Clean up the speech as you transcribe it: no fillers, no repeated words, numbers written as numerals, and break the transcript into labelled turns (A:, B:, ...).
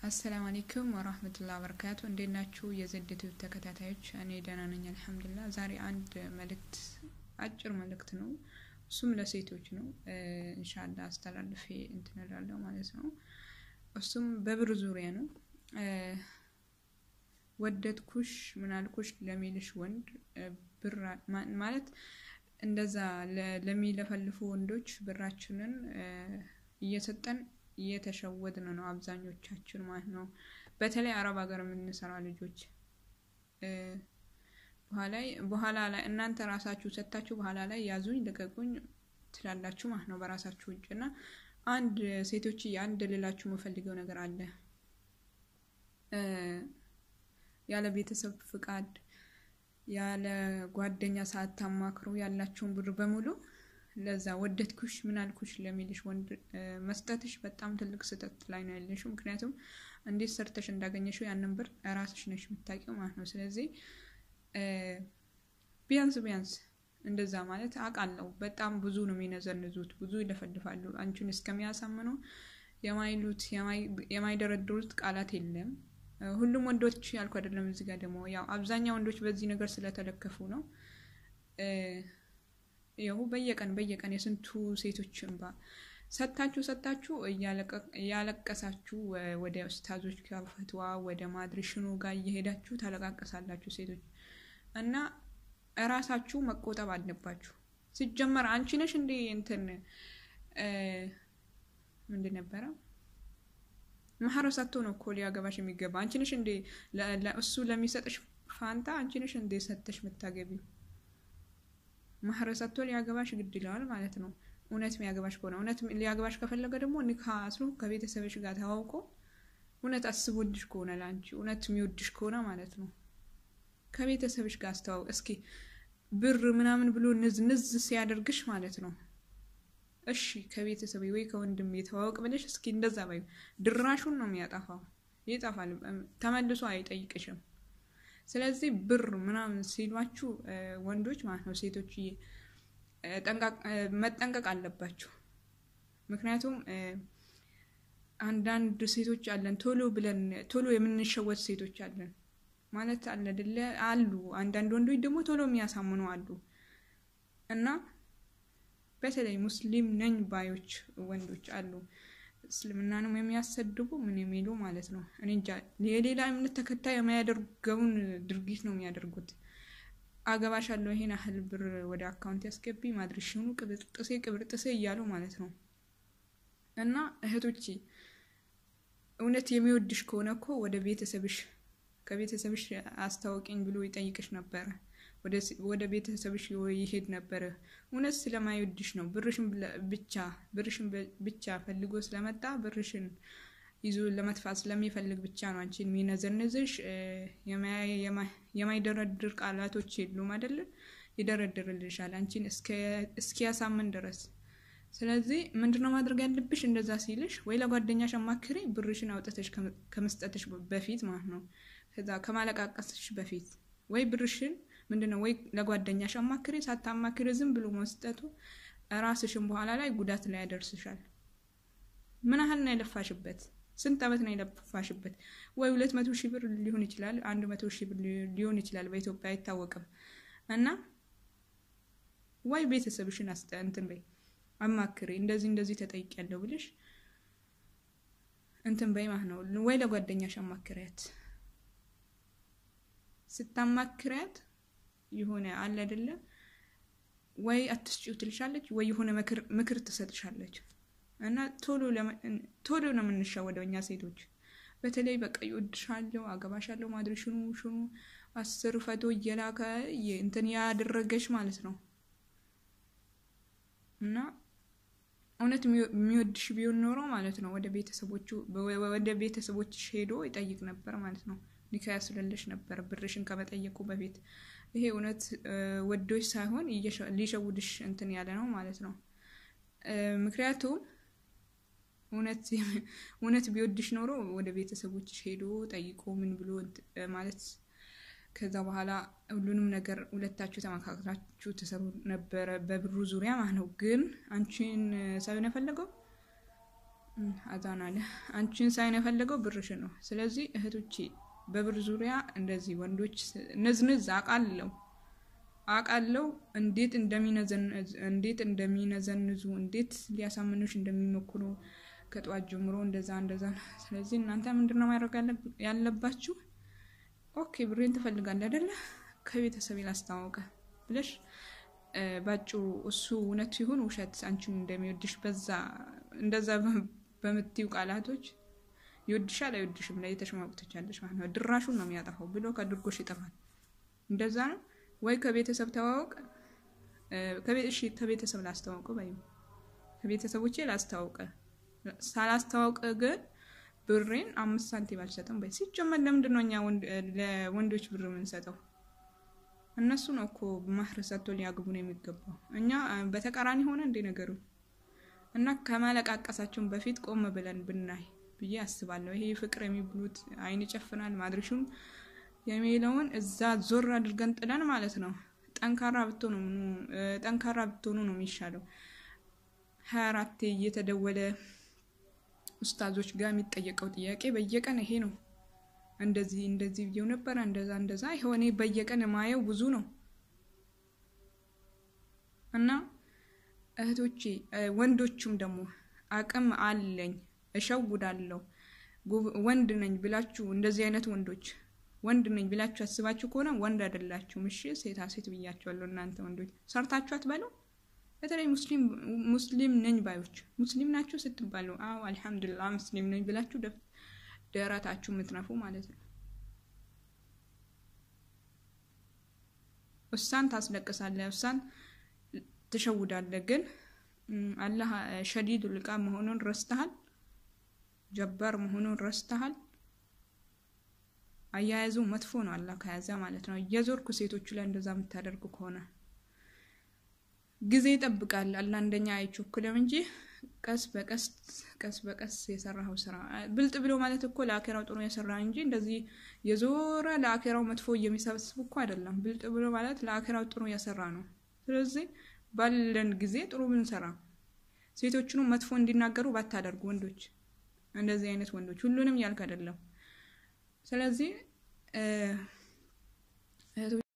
A: السلام عليكم ورحمة الله وبركاته. እንደናችሁ የዘደቱ ተከታታዮች እኔ ደህና ነኝ አልহামዱሊላህ። ዛሬ አንድ መልእክት አጭር መልእክት ነው እሱም ለሴቶች ነው ኢንሻአላህ አስተላልፌ እንትነላለሁ ማለት ነው። እሱም በብር ዙሪያ ነው። ወደድኩሽ ምናልኩሽ ለሚልሽ ወንድ ብር ማለት እንደዛ ለሚለፈልፉ ወንዶች ብራችንን እየሰጠን እየተሸወድን ነው አብዛኞቻችን ማለት ነው። በተለይ አረብ ሀገር የምንሰራ ልጆች በኋላ ላይ እናንተ ራሳችሁ ሰጣችሁ በኋላ ላይ ያዙኝ ልቀቁኝ ትላላችሁ ማለት ነው በራሳችሁ እጅና አንድ ሴቶች አንድ ልላችሁ መፈልገው ነገር አለ። ያለ ቤተሰብ ፍቃድ ያለ ጓደኛ ሳታማክሩ ያላችሁን ብር በሙሉ ለዛ ወደድኩሽ ምናልኩሽ ለሚልሽ ወንድ መስጠትሽ በጣም ትልቅ ስህተት ላይ ነው ያለሽው። ምክንያቱም እንዴት ሰርተሽ እንዳገኘሽው ያንን ብር ራስሽ ነሽ የምታውቂው ማለት ነው። ስለዚህ ቢያንስ እንደዛ ማለት አቃለው በጣም ብዙ ነው የሚነዘንዙት ብዙ ይለፈልፋሉ አንቺን እስከሚያሳምኑ የማይደረድሩት ቃላት የለም። ሁሉም ወንዶች ያልኩ አይደለም እዚህ ጋር ደግሞ ያው አብዛኛው ወንዶች በዚህ ነገር ስለተለከፉ ነው። ያው በየቀን የስንቱ ሴቶች እንባ ሰጣችሁ ያለቀሳችሁ ወደ ኡስታዞች ጋር ፈትዋ ወደ ማድሪሽኑ ጋር እየሄዳችሁ ታለቃቀሳላችሁ ሴቶች እና ራሳችሁ መቆጠብ አለባችሁ። ሲጀመር አንቺ ነሽ እንዴ እንትን ምንድን ነበር ማህረሳቶ ነው ኮሊ ያገባሽ የሚገባ አንቺ ነሽ እንዴ ለእሱ ለሚሰጥሽ ፋንታ አንቺ ነሽ እንዴ ሰጥተሽ መታገቢው ማህረሳቶ ሊያገባሽ ግድ ይላል ማለት ነው። እውነት የሚያገባሽ ከሆነ እውነት ሊያገባሽ ከፈለገ ደግሞ ኒካህ አስሮ ከቤተሰብሽ ጋር ተዋውቆ እውነት አስቦልሽ ከሆነ ላንቺ እውነት የሚወድሽ ከሆነ ማለት ነው ከቤተሰብሽ ጋር አስተዋው እስኪ ብር ምናምን ብሎ ንዝ ሲያደርግሽ ማለት ነው። እሺ ከቤተሰብ ወይ ከወንድም የተዋወቅ ብለሽ እስኪ እንደዛ ባይ ድራሹን ነው የሚያጠፋው ይጣፋል ተመልሶ አይጠይቅሽም። ስለዚህ ብር ምናምን ሲሏችሁ ወንዶች ማለት ነው ሴቶች መጠንቀቅ አለባችሁ። ምክንያቱም አንዳንድ ሴቶች አለን ቶሎ የምንሸወት ሴቶች አለን ማለት አለ አይደለ አሉ አንዳንድ ወንዶች ደግሞ ቶሎ የሚያሳምኑ አሉ እና በተለይ ሙስሊም ነኝ ባዮች ወንዶች አሉ እስልምናንም የሚያሰድቡ ምን የሚሉ ማለት ነው። እኔ እንጃ የሌላ እምነት ተከታይ የማያደርገውን ድርጊት ነው የሚያደርጉት። አገባሻለሁ ይሄን ያህል ብር ወደ አካውንት ያስገቢ ማድሪሽኑ ቅብርጥሴ እያሉ ማለት ነው። እና እህቶቼ እውነት የሚወድሽ ከሆነ እኮ ከቤተሰብሽ አስተዋውቂኝ ብሎ ይጠይቅሽ ነበር ወደ ቤተሰብሽ ይሄድ ነበር። እውነት ስለማይወድሽ ነው ብርሽን ብቻ ፈልጎ ስለመጣ ብርሽን ይዞ ለመጥፋት ስለሚፈልግ ብቻ ነው አንቺን የሚነዘንዝሽ። የማይደረድር ቃላቶች የሉም አይደል ይደረድርልሻል አንቺን እስኪያሳምን ድረስ። ስለዚህ ምንድነው ማድረግ ያለብሽ እንደዛ ሲልሽ ወይ ለጓደኛሽ አማክሪ ብርሽን አውጥተሽ ከመስጠትሽ በፊት ማለት ነው ከዛ ከማለቃቀስሽ በፊት ወይ ብርሽን ምንድነው ወይ ለጓደኛሽ አማክሪ ሳታማክሪ ዝም ብሎ መስጠቱ ራስሽን በኋላ ላይ ጉዳት ላይ ያደርስሻል። ምን ያህል ነው የለፋሽበት ስንት አመት ነው የለፋሽበት ወይ 200,000 ብር ሊሆን ይችላል 100,000 ብር ሊሆን ይችላል በኢትዮጵያ አይታወቅም። እና ወይ ቤተሰብሽን እንትን በይ አማክሪ እንደዚህ ተጠይቂያለሁ ብለሽ እንትን በይ ማለት ነው። ወይ ለጓደኛሽ አማክሪያት ስታማክሪያት ይሆነ አለ አይደለ ወይ አትስጪው ትልሻለች ወይ የሆነ ምክር ትሰጥሻለች። እና ቶሎ ነው የምንሻወደው እኛ ሴቶች በተለይ በቃ ይወድሻለሁ አገባሻለሁ ማድሪሽኑ 10 ፈቶ እየላከ እንትን ያደረገሽ ማለት ነው። እና እውነት የሚወድሽ ቢሆን ኖሮ ማለት ነው ወደ ቤተሰቦችሽ ሄዶ ይጠይቅ ነበር ማለት ነው። ኒካህ ያስለልሽ ነበር ብርሽን ከመጠየቁ በፊት። ይሄ እውነት ወዶሽ ሳይሆን ሊሸውድሽ እንትን ያለ ነው ማለት ነው። ምክንያቱም እውነት ቢወድሽ ኖሮ ወደ ቤተሰቦችሽ ሄዶ ጠይቆ ምን ብሎ ማለት ከዛ በኋላ ሁሉንም ነገር ሁለታችሁ ተመካክራችሁ ተሰሩ ነበር በብሩ ዙሪያ ማለት ነው። ግን አንቺን ሳይሆን የፈለገው አዛን አለ አንቺን ሳይነ ፈለገው ብርሽ ነው ስለዚህ እህቶቼ በብር ዙሪያ እንደዚህ ወንዶች ንዝንዝ አቃለው እንዴት እንደሚነዘንዙ እንዴት ሊያሳምኑሽ እንደሚሞክሩ ከጧት ጀምሮ እንደዛ ስለዚህ እናንተ ምንድነው ማድረግ ያለባችሁ ኦኬ ብሬን ትፈልጋለህ አይደለ ከቤተሰብ ላስተዋውቀ ብለሽ ባጭሩ እሱ እውነት ይሁን ውሸት አንቺን እንደሚወድሽ በዛ እንደዛ በመትዩ ቃላቶች ይወድሻል አይወድሽም ላይ ተሽማቁተቻለሽ ማለት ነው ድራሹን ነው የሚያጠፋው ብሎ ከድርጎሽ ይጠፋል እንደዛ ነው ወይ ከቤተሰብ ተዋውቅ ከቤተሰብ ላስተዋውቀው ባይ ከቤተሰቦቼ ላስተዋውቀ ሳላስተዋውቀ ግን ብሬን 5 ሳንቲም አልሰጠም ባይ ሲጀመር ለምንድነው እኛ ለወንዶች ብር የምንሰጠው እነሱ ነው እኮ ማህረሰቶ ሊያግቡ ነው የሚገባው እኛ በተቃራኒ ሆነ እንደ ነገሩ እና ከማለቃቀሳቸው በፊት ቆም ብለን ብናይ ብዬ አስባለሁ ይሄ ፍቅር የሚብሉት አይን ጨፍናል ማድረሹም የሚለውን እዛ ዞር አድርገን ጥለን ማለት ነው ጠንካራ ብትሆኑ ነው የሚሻለው 24 እየተደወለ ኡስታዞች ጋር የሚጠየቀው ጥያቄ በየቀን ይሄ ነው እንደዚህ ቪዲዮ ነበር እንደዛ ይሆኔ በየቀን ማየው ብዙ ነው እና እህቶቼ ወንዶቹም ደግሞ አቅም አለኝ እሸውዳለሁ ወንድ ነኝ ብላችሁ እንደዚህ አይነት ወንድ ነኝ ብላችሁ አስባችሁ ከሆነ ወንድ አይደላችሁም እሺ ሴት ብያችኋለሁ እናንተ ወንዶች ሰርታችሁ አትበሉ በተለይ ሙስሊም ነኝ ባዮች ሙስሊም ናችሁ ስትባሉ አው አልহামዱሊላህ ሙስሊም ነኝ ብላችሁ ደራታችሁ ምትነፉ ማለት ነው ወሳን ታስለቅሳለህ ወሳን ተሸውዳለህ ግን አላህ ሸዲዱል ቃም መሆኑን ረስተሃል ጀባር መሆኑን ረስተሃል አያያዙ መጥፎ ነው አላህ ከያዘ ማለት ነው የዞርኩ ሴቶች ላይ እንደዛ የምታደርጉ ከሆነ ጊዜ ይጠብቃል አላህ እንደኛ አይቾክለም እንጂ ቀስ በቀስ የሰራው ስራ ብልጥ ብሎ ማለት እኮ ለአኺራው ጥሩ የሰራ እንጂ እንደዚህ የዞረ ለአኺራው መጥፎ የሚሰብስብ እኮ አይደለም ብልጥ ብሎ ማለት ለአኺራው ጥሩ የሰራ ነው ስለዚህ ባለን ጊዜ ጥሩ ብንሰራ ሴቶቹን መጥፎ እንዲናገሩ ባታደርጉ ወንዶች እንደዚህ አይነት ወንዶች ሁሉንም ያልከ አይደለም ስለዚህ